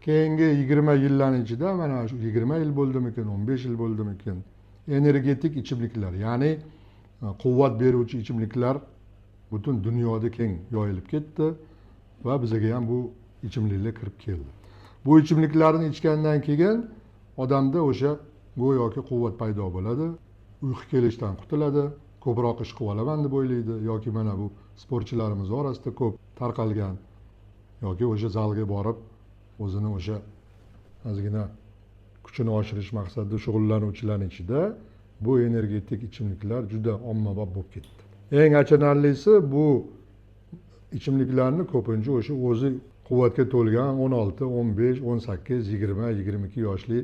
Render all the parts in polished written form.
keyingi 20 yillarning ichida mana shu 20 yil bo'ldimikin, 15 yil bo'ldimikin, energetik ichimliklar, ya'ni quvvat beruvchi ichimliklar butun dunyoda keng yoyilib ketdi va bizga ham bu ichimliklar kirib keldi. Bu ichimliklarni ichgandan keyin odamda o'sha go'yoki quvvat paydo bo'ladi, uyqu kelishdan qutuladi, ko'proq ish qilib olaman deb o'ylaydi yoki mana bu sportchilarimiz orasida ko'p tarqalgan yoki o'sha zalga borib o'zini o'sha ozgina kuchini oshirish maqsadida shug'ullanuvchilarning ichida bu energetik ichimliklar juda ommabop bo'lib ketdi. Eng achinarlisi bu ichimliklarni ko'pincha o'sha o'zi quvvatga to'lgan 16, 15, 18, 20, 22 yoshli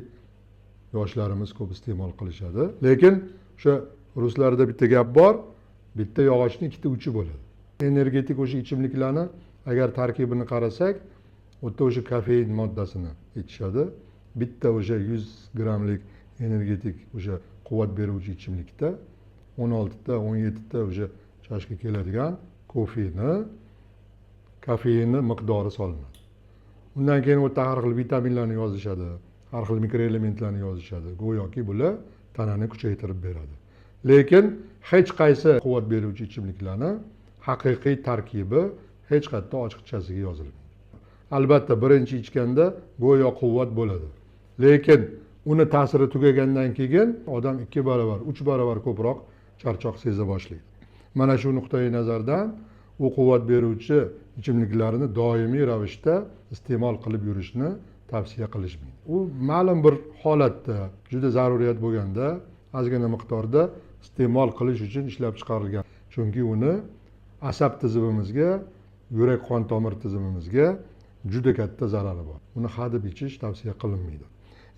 yoshlarimiz ko'p iste'mol qilishadi. Lekin o'sha ruslarda bitta gap bor, bitta yog'ochning ikkita uchi bo'ladi. Energetik o'sha ichimliklarni agar tarkibini qarasak, u yerda o'sha kofein moddasini ichishadi. Bitta o'sha 100 grammlik energetik o'sha quvvat beruvchi ichimlikda 16 ta, 17 ta o'sha chashga keladigan kofeinni miqdori solinadi. Undan keyin u yerda har xil vitaminlarni yozishadi, har xil mikroelementlarni yozishadi. Go'yoki bular tanani kuchaytirib beradi. Lekin hech qaysi quvvat beruvchi ichimliklarni haqiqiy tarkibi hech qayerda ochiqchasiga yozilmaydi. Albatta birinchi ichganda go'yo quvvat bo'ladi. Lekin uni ta'siri tugagandan keyin odam 2 barobar, 3 barobar ko'proq charchoq seza boshlaydi. Mana shu nuqtai nazardan u quvvat beruvchi ichimliklarni doimiy ravishda iste'mol qilib yurishni tavsiya qilishmaydi. U ma'lum bir holatda, juda zaruriyat bo'lganda, ozgina miqdorda iste'mol qilish uchun ishlab chiqarilgan. Chunki uni asab tizimimizga, yurak qon tomir tizimimizga juda katta zarari bor. Uni hadeb ichish tavsiya qilinmaydi.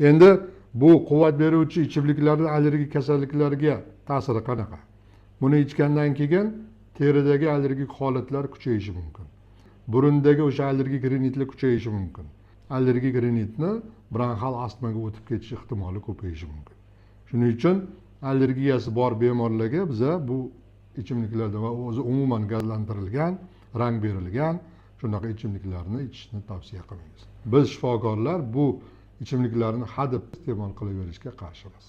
Endi bu quvvat beruvchi ichimliklarning allergik kasalliklarga ta'siri qanaqa? Buni ichgandan keyin teridagi allergik holatlar kuchayishi mumkin. Burundagi o'sha allergik rinitlar kuchayishi mumkin. Allergik rinitni bronxal astmaga o'tib ketish ehtimoli ko'payishi mumkin. Shuning uchun allergiyasi bor bemorlarga biza bu ichimliklarda va o'zi umuman gazlantirilgan, rang berilgan shunaqa ichimliklarni ichishni tavsiya qilmaymiz. Biz shifokorlar bu ichimliklarni hadeb iste'mol qilaverishga qarshimiz.